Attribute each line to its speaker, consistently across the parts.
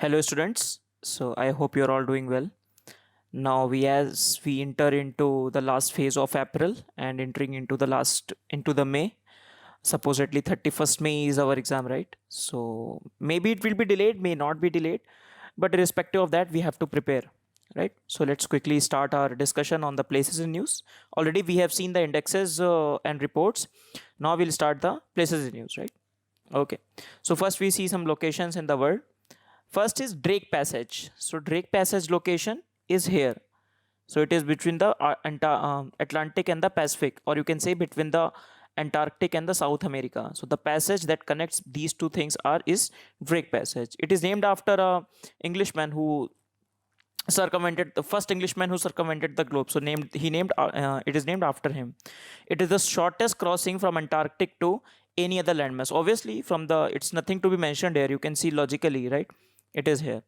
Speaker 1: Hello students. So I hope you're all doing well. Now we enter into the last phase of April and entering into the May. Supposedly 31st May is our exam, right? So maybe it will be delayed, may not be delayed, but irrespective of that we have to prepare, right? So let's quickly start our discussion on the places in news. Already we have seen the indexes and reports. Now we'll start the places in news, right? Okay. So first we see some locations in the world. First is Drake Passage. So Drake Passage location is here. So it is between the Atlantic and the Pacific, or you can say between the Antarctic and the South America. So the passage that connects these two things is Drake Passage. It is named after a Englishman who circumvented the first Englishman who circumvented the globe. So named it is named after him. It is the shortest crossing from Antarctic to any other landmass. Obviously, from the it's nothing to be mentioned here. You can see logically, right? It is here.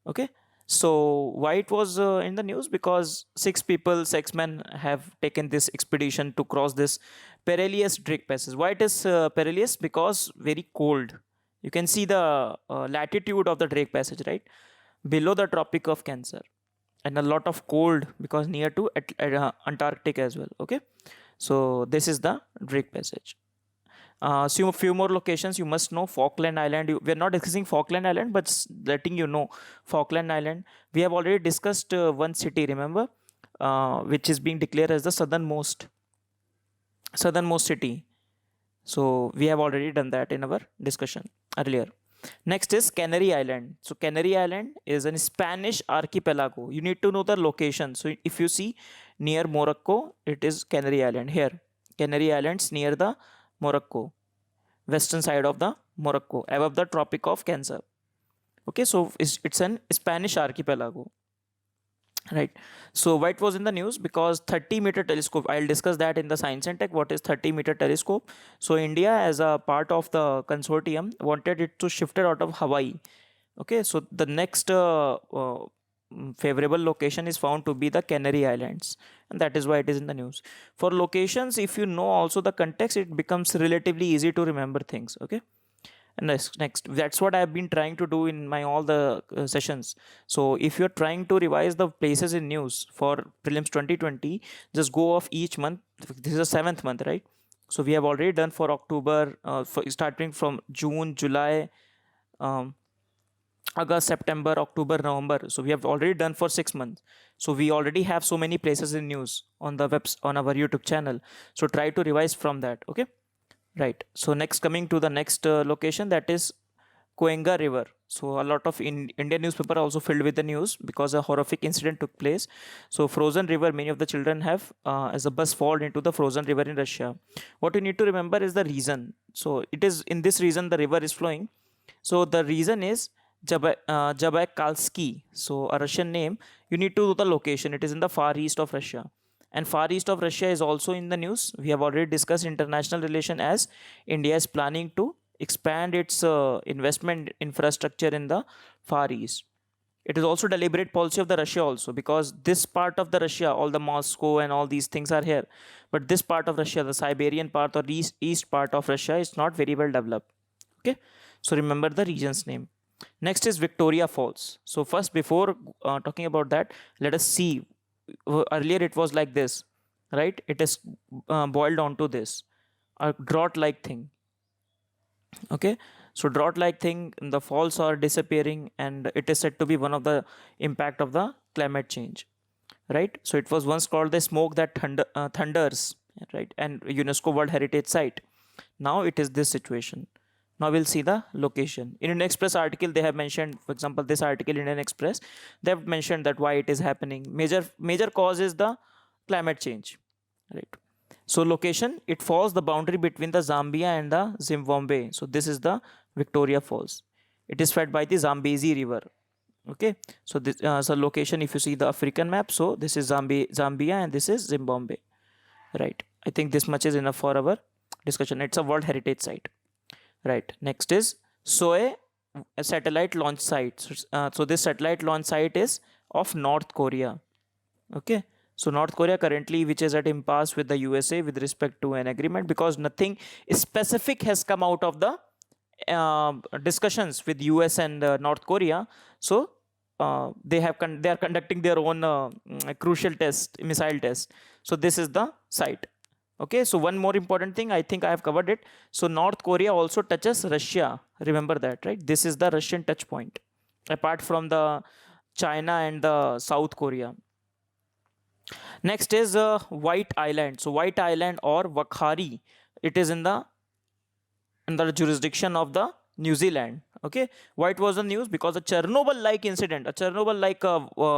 Speaker 1: Okay. So why it was in the news? Because six men have taken this expedition to cross this perilous Drake Passage. Why it is perilous? Because very cold. You can see the latitude of the Drake Passage, right? Below the Tropic of Cancer, and a lot of cold because near to Antarctic as well. Okay, so this is the Drake Passage. So a few more locations you must know. Falkland Island. We're not discussing Falkland Island, but letting you know Falkland Island. We have already discussed one city. Remember, which is being declared as the southernmost city. So we have already done that in our discussion earlier. Next is Canary Island. So Canary Island is a Spanish archipelago. You need to know the location. So if you see near Morocco, it is Canary Island here. Canary Islands near the Morocco, western side of the Morocco, above the Tropic of Cancer. Okay, so it's an Spanish archipelago. Right. So why it was in the news? Because 30-meter telescope. I'll discuss that in the science and tech. What is 30-meter telescope? So India, as a part of the consortium, wanted it to shift it out of Hawaii. Okay. So the next favorable location is found to be the Canary Islands, and that is why it is in the news. For locations, if you know also the context, it becomes relatively easy to remember things. Okay. And next that's what I've been trying to do in my all the sessions. So if you're trying to revise the places in news for prelims 2020, just go off each month. This is the seventh month, right? So we have already done for October, starting from June, July, um, August, September, October, November. So we have already done for 6 months. So we already have so many places in news on the webs on our YouTube channel. So try to revise from that. Okay. Right. So next, coming to the next location, that is Coenga River. So a lot of Indian newspaper also filled with the news because a horrific incident took place. So frozen river, many of the children have as a bus fall into the frozen river in Russia. What you need to remember is the reason. So it is in this reason the river is flowing. So the reason is Jabaikalsky. So a Russian name. You need to know the location. It is in the far east of Russia. And far east of Russia is also in the news. We have already discussed international relation as India is planning to expand its investment infrastructure in the far east. It is also deliberate policy of the Russia also, because this part of the Russia, all the Moscow and all these things are here, but this part of Russia, the Siberian part or east part of Russia, is not very well developed. Okay, so remember the region's name. Next is Victoria Falls. So first, before talking about that, let us see. Earlier it was like this, right? It is boiled down to this, a drought like thing. Okay, so drought like thing, the falls are disappearing, and it is said to be one of the impact of the climate change, right? So it was once called the smoke that thunders, right, and UNESCO World Heritage Site. Now it is this situation. Now we'll see the location. In Indian Express article, they have mentioned, for example, this article in Indian Express, they have mentioned that why it is happening. Major cause is the climate change, right? So location, it falls the boundary between the Zambia and the Zimbabwe. So this is the Victoria Falls. It is fed by the Zambezi River. Okay, so this so location, if you see the African map, so this is Zambia and this is Zimbabwe, right? I think this much is enough for our discussion. It's a World Heritage Site. Right. Next is Soe, a satellite launch site. So this satellite launch site is of North Korea. Okay. So North Korea currently, which is at impasse with the USA with respect to an agreement, because nothing specific has come out of the discussions with US and North Korea. So they are conducting their own crucial test, missile test. So this is the site. Okay, so one more important thing, I think I have covered it. So North Korea also touches Russia. Remember that, right? This is the Russian touch point, apart from the China and the South Korea. Next is White Island. So White Island or Wakhari, it is in the under jurisdiction of the New Zealand. Okay, why it was the news? Because a Chernobyl-like incident, a Chernobyl-like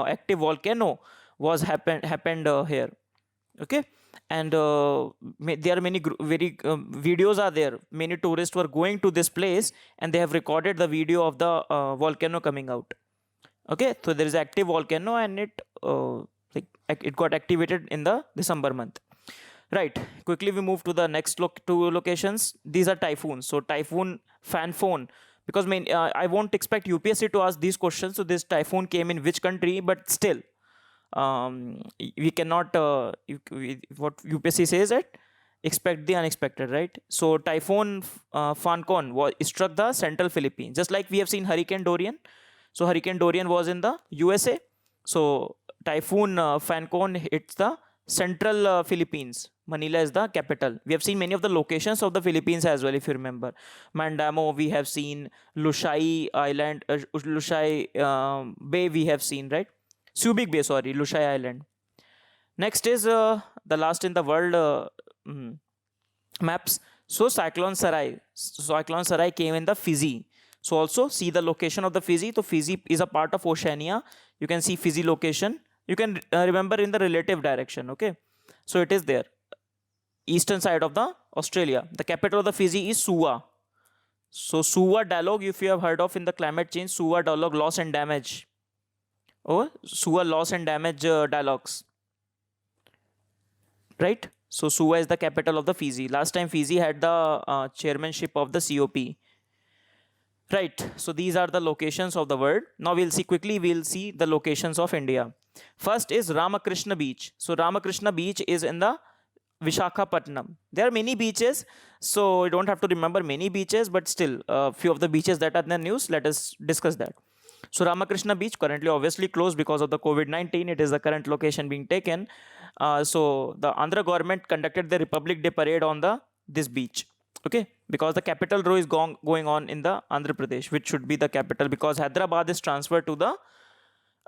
Speaker 1: active volcano was happened here. Okay, and there are many very videos are there. Many tourists were going to this place and they have recorded the video of the volcano coming out. Okay, so there is active volcano and it got activated in the December month. Right, quickly we move to the next two locations. These are typhoons. So typhoon Phanphone, because I won't expect UPSC to ask these questions. So this typhoon came in which country, but still we cannot what UPSC says it, expect the unexpected, right? So typhoon Phanphone struck the central Philippines, just like we have seen Hurricane Dorian. So Hurricane Dorian was in the USA. So typhoon Phanphone hits the central Philippines. Manila is the capital. We have seen many of the locations of the Philippines as well, if you remember. Mandamo, we have seen Lushay Island, Lushay Bay, we have seen, right? Subic Bay, sorry, Lushay Island. Next is the last in the world maps. So Cyclone Sarai. Cyclone Sarai came in the Fiji. So also see the location of the Fiji. So Fiji is a part of Oceania. You can see Fiji location. You can remember in the relative direction. Okay, so it is there, eastern side of the Australia. The capital of the Fiji is Suva. So Suva dialogue, if you have heard of in the climate change, Suva dialogue, loss and damage. Oh, Suva loss and damage dialogues. Right? So Suva is the capital of the Fiji. Last time Fiji had the chairmanship of the COP. Right, so these are the locations of the world. Now we'll see the locations of India. First is Ramakrishna Beach. So Ramakrishna Beach is in the Vishakhapatnam. There are many beaches, so you don't have to remember many beaches, but still a few of the beaches that are in the news, let us discuss that. So Ramakrishna Beach currently obviously closed because of the COVID-19. It is the current location being taken. So the Andhra government conducted the Republic Day parade on this beach. Okay, because the capital row is going on in the Andhra Pradesh, which should be the capital, because Hyderabad is transferred to the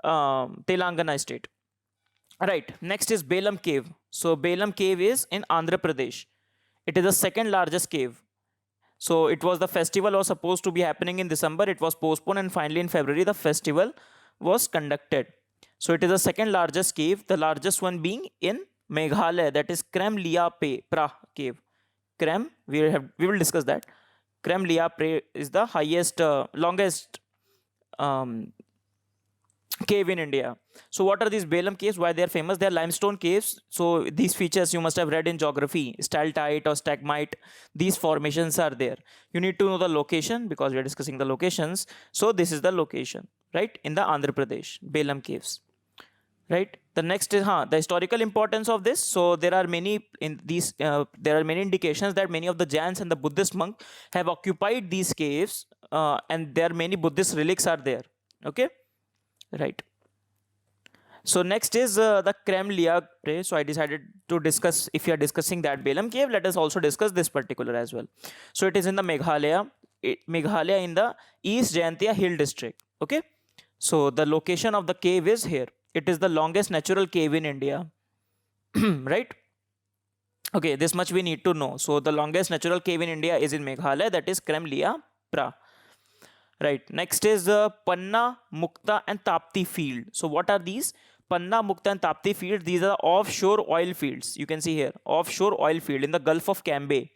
Speaker 1: Telangana state. Right, next is Belam Cave. So Belam Cave is in Andhra Pradesh. It is the second largest cave. So it was, the festival was supposed to be happening in December. It was postponed and finally in February the festival was conducted. So it is the second largest cave, the largest one being in Meghalaya, that is Krem Lia Pra cave. Krem, we will discuss that. Krem Lia Pra is the highest, longest cave in India. So what are these Belam caves? Why they are famous? They are limestone caves. So these features you must have read in geography, stalactite or stalagmite. These formations are there. You need to know the location because we are discussing the locations. So this is the location, right, in the Andhra Pradesh, Belam caves. Right. The next is the historical importance of this. So there are many in these. There are many indications that many of the Jains and the Buddhist monks have occupied these caves, and there are many Buddhist relics are there. Okay. Right. So next is the Krem Lia Pra. So I decided to discuss, if you are discussing that Belam cave, let us also discuss this particular as well. So it is in the Meghalaya in the East Jaintia Hill district. Okay. So the location of the cave is here. It is the longest natural cave in India. Right. Okay, this much we need to know. So the longest natural cave in India is in Meghalaya, that is Krem Lia Pra. Right. Next is Panna, Mukta and Tapti field. So what are these? Panna, Mukta and Tapti fields. These are offshore oil fields. You can see here, offshore oil field in the Gulf of Cambay.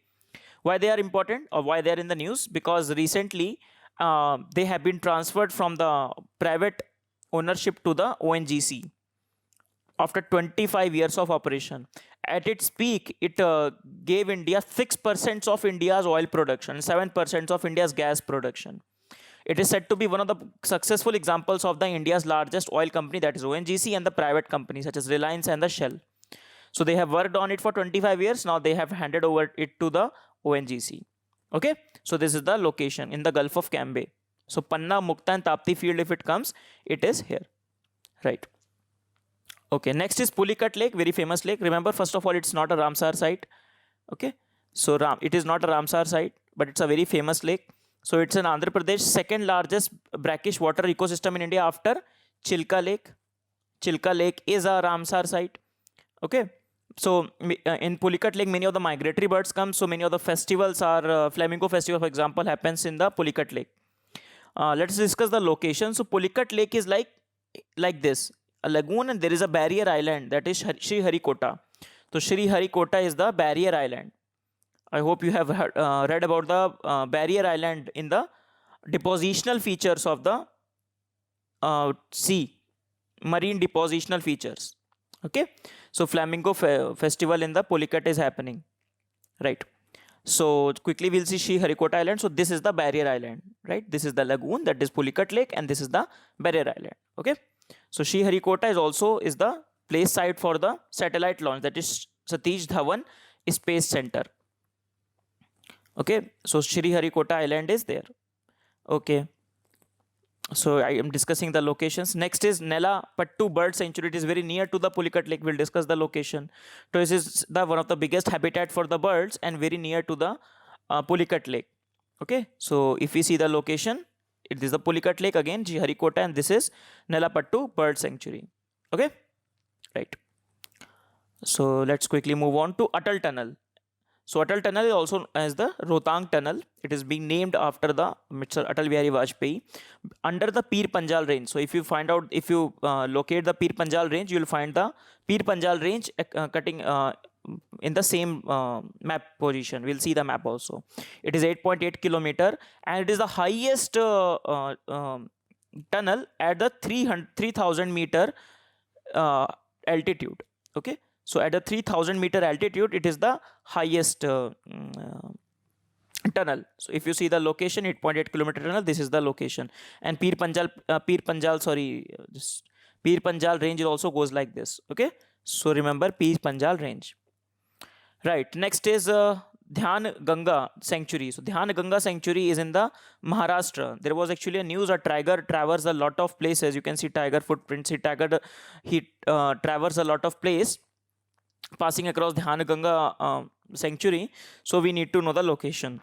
Speaker 1: Why they are important or why they are in the news? Because recently they have been transferred from the private ownership to the ONGC after 25 years of operation. At its peak, it gave India 6% of India's oil production, 7% of India's gas production. It is said to be one of the successful examples of the India's largest oil company, that is ONGC, and the private companies such as Reliance and the Shell. So they have worked on it for 25 years. Now they have handed over it to the ONGC. Okay, so this is the location in the Gulf of Cambay. So Panna, Mukta and Tapti field, if it comes, it is here, right? Okay, next is Pulicat Lake, very famous lake. Remember, first of all, it's not a Ramsar site. Okay, so it is not a Ramsar site, but it's a very famous lake. So it's in Andhra Pradesh, second largest brackish water ecosystem in India after Chilka Lake. Chilka Lake is a Ramsar site. Okay, so in Pulicat Lake, many of the migratory birds come. So many of the festivals are Flamingo Festival, for example, happens in the Pulicat Lake. Let's discuss the location. So Pulicat Lake is like this, a lagoon, and there is a barrier island, that is Sri Harikota. So Sri Harikota is the barrier island. I hope you have read about the barrier island in the depositional features of the sea, marine depositional features. Okay, so Flamingo Festival in the Pulicat is happening, right? So quickly we'll see Sri Harikota Island. So this is the barrier island, right? This is the lagoon, that is Pulicat Lake, and this is the barrier island. Okay, so Sri Harikota is the place site for the satellite launch, that is Satish Dhawan Space Center. Okay, so Sri Harikota Island is there. Okay, so I am discussing the locations. Next is Nella Pattu Bird Sanctuary. It is very near to the Pulicat Lake. We'll discuss the location. So this is the one of the biggest habitat for the birds and very near to the Pulicat Lake. Okay, so if we see the location, it is the Pulicat Lake again, Sri Harikota, and this is Nella Pattu Bird Sanctuary. Okay, right. So let's quickly move on to Atal Tunnel. So Atal Tunnel is also as the Rohtang Tunnel. It is being named after the Mr. Atal Bihari Vajpayee under the Pir Panjal range. So if you find out, if you locate the Pir Panjal range, you will find the Pir Panjal range cutting in the same map position. We'll see the map also. It is 8.8 kilometer and it is the highest tunnel at the 3000 meter altitude. Okay, so at a 3000 meter altitude, it is the highest tunnel. So if you see the location, 8.8 kilometer tunnel, this is the location. And Pir Panjal range also goes like this. Okay, so remember Pir Panjal range. Right, next is Dhyan Ganga Sanctuary. So Dhyan Ganga Sanctuary is in the Maharashtra. There was actually a news, a tiger traversed a lot of places. You can see tiger footprints. He traversed a lot of place passing across Dhyan Ganga Sanctuary. So we need to know the location.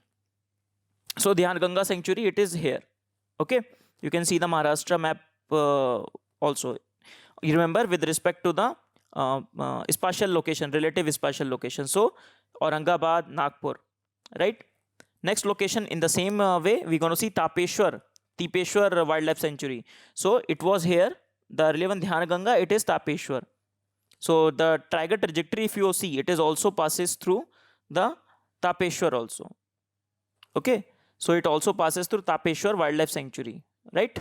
Speaker 1: So Dhyan Ganga Sanctuary, it is here. Okay, you can see the Maharashtra map also. You remember with respect to the spatial location, relative spatial location. So Aurangabad, Nagpur, right? Next location in the same way, we're going to see Tapeshwar Wildlife Sanctuary. So it was here, the earlier one Dhyan Ganga, it is Tapeshwar. So the tiger trajectory, if you see, it is also passes through the Tapeshwar also. Okay, so it also passes through Tapeshwar Wildlife Sanctuary, right?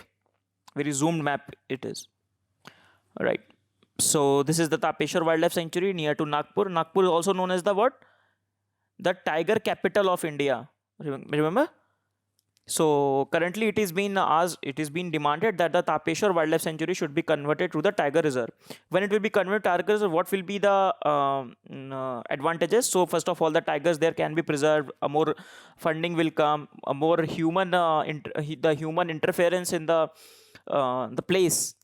Speaker 1: Very zoomed map it is. All right. So this is the Tapeshwar Wildlife Sanctuary near to Nagpur. Nagpur is also known as the what? The tiger capital of India. Remember? So currently it is being demanded that the Tapeshwar Wildlife Sanctuary should be converted to the tiger reserve. When it will be converted to tiger reserve, what will be the advantages? So first of all, the tigers there can be preserved. A more funding will come. A more human human interference in the place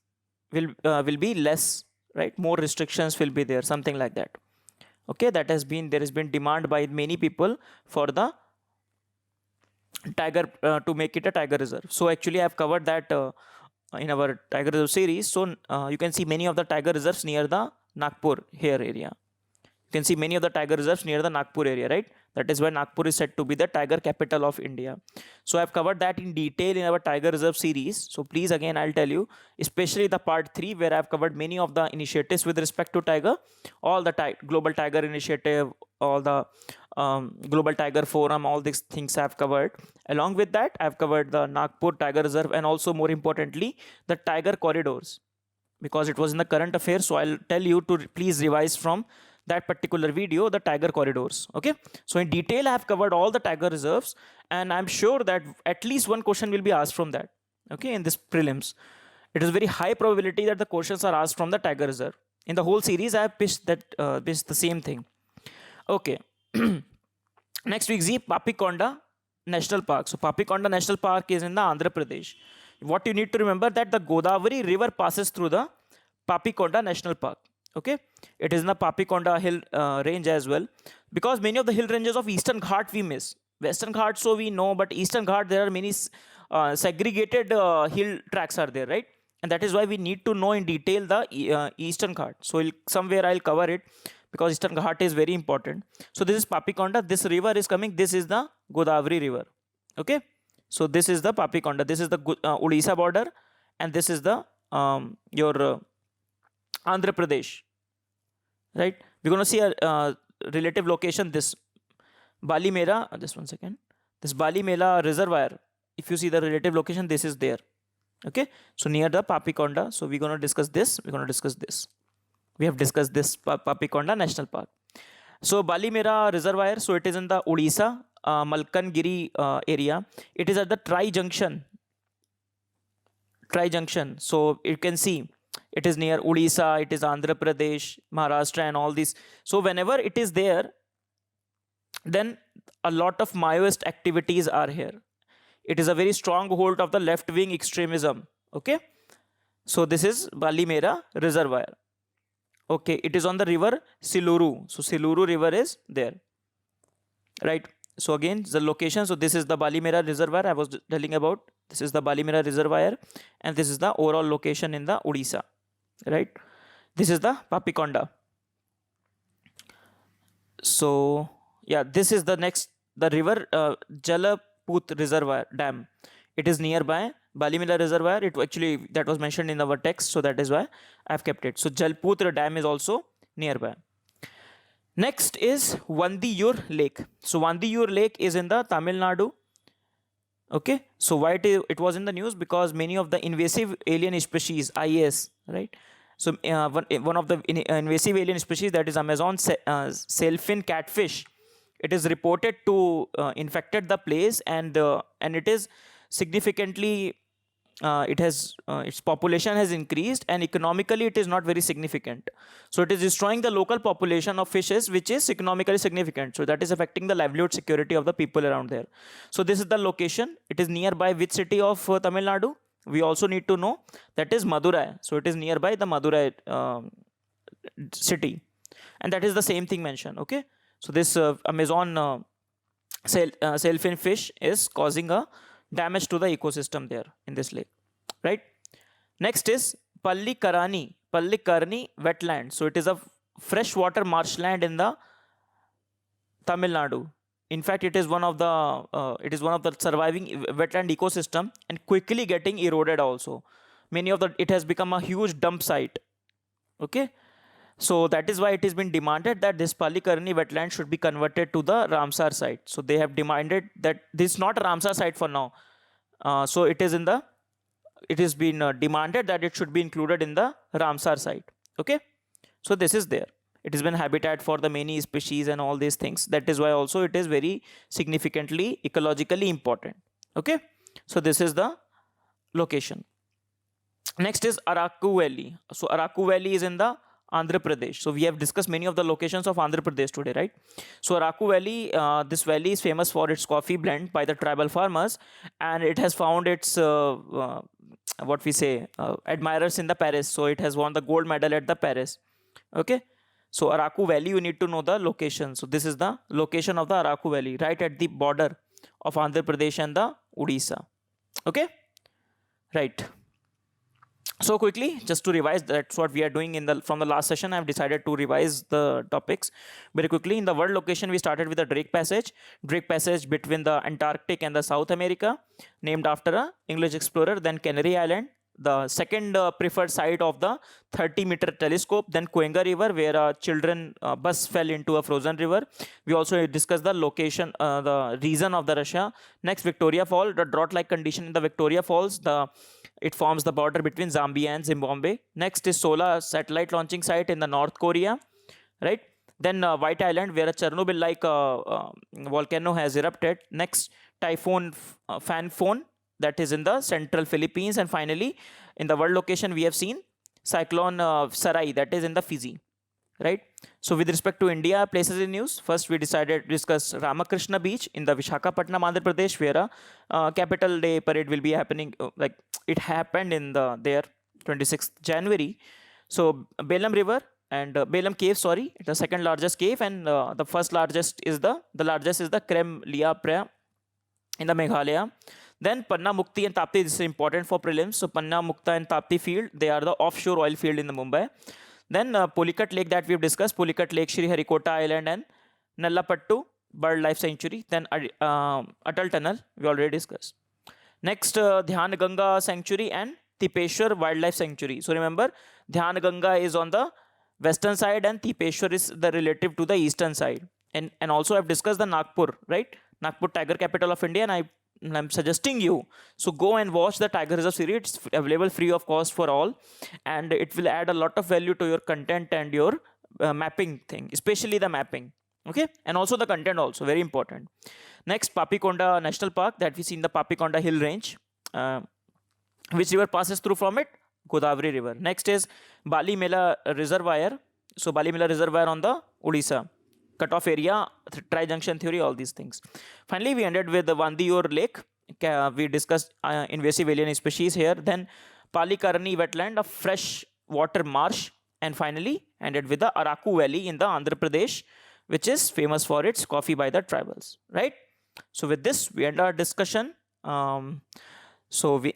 Speaker 1: will be less. Right, more restrictions will be there, something like that. Okay, there has been demand by many people for the tiger to make it a tiger reserve. So actually I have covered that in our tiger reserve series. So you can see many of the tiger reserves near the Nagpur here area. You can see many of the tiger reserves near the Nagpur area, right? That is why Nagpur is said to be the tiger capital of India. So I've covered that in detail in our tiger reserve series. So please, again, I'll tell you, especially the part 3 where I've covered many of the initiatives with respect to tiger, all the global tiger initiative, all the global tiger forum, all these things I've covered. Along with that, I've covered the Nagpur tiger reserve and also more importantly, the tiger corridors, because it was in the current affairs. So I'll tell you to please revise from that particular video, the tiger corridors. Okay, so in detail I have covered all the tiger reserves, and I'm sure that at least one question will be asked from that. Okay, in this prelims, it is very high probability that the questions are asked from the tiger reserve. In the whole series I have pitched the same thing. Okay. Next we see Papikonda National Park. So Papikonda National Park is in the Andhra Pradesh. What you need to remember that the Godavari river passes through the Papikonda National Park. Okay, it is in the Papikonda hill range as well, because many of the hill ranges of Eastern Ghat we miss. Western Ghat so we know, but Eastern Ghat there are many segregated hill tracks are there, right? And that is why we need to know in detail the Eastern Ghat. So somewhere I'll cover it, because Eastern Ghat is very important. So this is Papikonda. This river is coming. This is the Godavari river. Okay. So this is the Papikonda. This is the Odisha border, and this is the your Andhra Pradesh. Right. We're going to see a relative location. This Bali Mela. Just one second. This Bali Mela reservoir. If you see the relative location, this is there. Okay. So near the Papikonda. So we're going to discuss this. We're going to discuss this. We have discussed this Papikonda National Park. So Bali Mela reservoir. So it is in the Odisha, Malkangiri area. It is at the Tri Junction. So you can see it is near Odisha, it is Andhra Pradesh, Maharashtra, and all these. So whenever it is there, then a lot of Maoist activities are here. It is a very strong hold of the left-wing extremism. Okay. So this is Bali Mela reservoir. Okay, it is on the river Siluru. So Siluru river is there. Right. So again, the location. So this is the Bali Mela reservoir I was telling about. This is the Bali Mela reservoir, and this is the overall location in the Odisha. Right. This is the Papikonda. So yeah, this is the river Jalaput reservoir dam. It is nearby Bali Mela reservoir. It actually, that was mentioned in our text, so that is why I have kept it. So Jalputra dam is also nearby. Next is Vandiyur Lake. So Vandiyur Lake is in the Tamil Nadu. Okay. So why it was in the news? Because many of the invasive alien species, IAS, right? So one of the invasive alien species, that is Amazon sailfin catfish, it is reported to infected the place, and it is significantly its population has increased, and economically it is not very significant. So it is destroying the local population of fishes, which is economically significant. So that is affecting the livelihood security of the people around there. So this is the location. It is nearby which city of Tamil Nadu? We also need to know that is Madurai. So it is nearby the Madurai city, and that is the same thing mentioned. Okay. So this Amazon sailfin fish is causing a damage to the ecosystem there in this lake, right? Next is Pallikarani wetland. So it is a freshwater marshland in the Tamil Nadu. In fact, it is one of the surviving wetland ecosystem, and quickly getting eroded also. It has become a huge dump site. Okay. So that is why it has been demanded that this Pallikarani wetland should be converted to the Ramsar site. So they have demanded that this is not a Ramsar site for now. So it has been demanded that it should be included in the Ramsar site. Okay. So this is there. It has been habitat for the many species and all these things. That is why also it is very significantly ecologically important. Okay. So this is the location. Next is Araku Valley. So Araku Valley is in the Andhra Pradesh. So we have discussed many of the locations of Andhra Pradesh today, right? So Araku Valley, this valley is famous for its coffee blend by the tribal farmers, and it has found its admirers in the Paris. So it has won the gold medal at the Paris. Okay. So Araku Valley, you need to know the location. So this is the location of the Araku Valley, right at the border of Andhra Pradesh and the Odisha. Okay. Right. So quickly, just to revise, that's what we are doing from the last session. I've decided to revise the topics very quickly. In the world location, we started with the Drake Passage between the Antarctic and the South America, named after an English explorer. Then Canary Island, the second preferred site of the 30-meter telescope. Then Cuenca River, where a children bus fell into a frozen river. We also discussed the location, the reason of the Russia. Next, Victoria Falls, the drought-like condition in the Victoria Falls. It forms the border between Zambia and Zimbabwe. Next is Sola satellite launching site in the North Korea, right? Then White Island, where a Chernobyl-like volcano has erupted. Next, Typhoon Fanphone, that is in the central Philippines. And finally, in the world location, we have seen Cyclone Sarai, that is in the Fiji, right? So with respect to India, places in news, first we decided to discuss Ramakrishna Beach in the Vishakhapatnam, Andhra Pradesh, where a capital day parade will be happening. Like it happened in the there 26th January. So Belem River and Belem Cave, sorry, the second largest cave, and the first largest is the largest is the Krem Lia Pra in the Meghalaya. Then Panna Mukti and Tapti, this is important for prelims. So Panna Mukta and Tapti field, they are the offshore oil field in the Mumbai. Then Pulicat Lake that we've discussed, Pulicat Lake, Sri Harikota Island, and Nallapattu Bird Life Sanctuary. Then Atal Tunnel, we already discussed. Next, Dhyan Ganga Sanctuary and Tipeshwar Wildlife Sanctuary. So remember, Dhyan Ganga is on the western side and Tipeshwar is the relative to the eastern side. And also I've discussed the Nagpur, right? Nagpur Tiger Capital of India, and I'm suggesting you, so go and watch the Tiger Reserve series. It's available free of cost for all, and it will add a lot of value to your content and your mapping thing, especially the mapping. Okay, and also the content also very important. Next, Papikonda National Park that we see in the Papikonda Hill Range. Which river passes through from it? Godavari River. Next is Bali Mela Reservoir. So Bali Mela Reservoir on the Odisha. Cutoff area, tri-junction theory, all these things. Finally, we ended with the Vandiyor Lake. We discussed invasive alien species here. Then Palikarani wetland, a fresh water marsh. And finally, ended with the Araku Valley in the Andhra Pradesh, which is famous for its coffee by the tribals, right? So with this, we end our discussion. So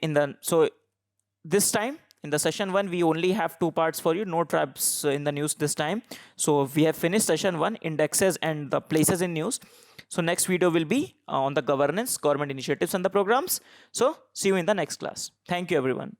Speaker 1: this time in the session 1, we only have 2 parts for you, no tribes in the news this time. So we have finished session 1, indexes and the places in news. So next video will be on the governance, government initiatives and the programs. So see you in the next class. Thank you everyone.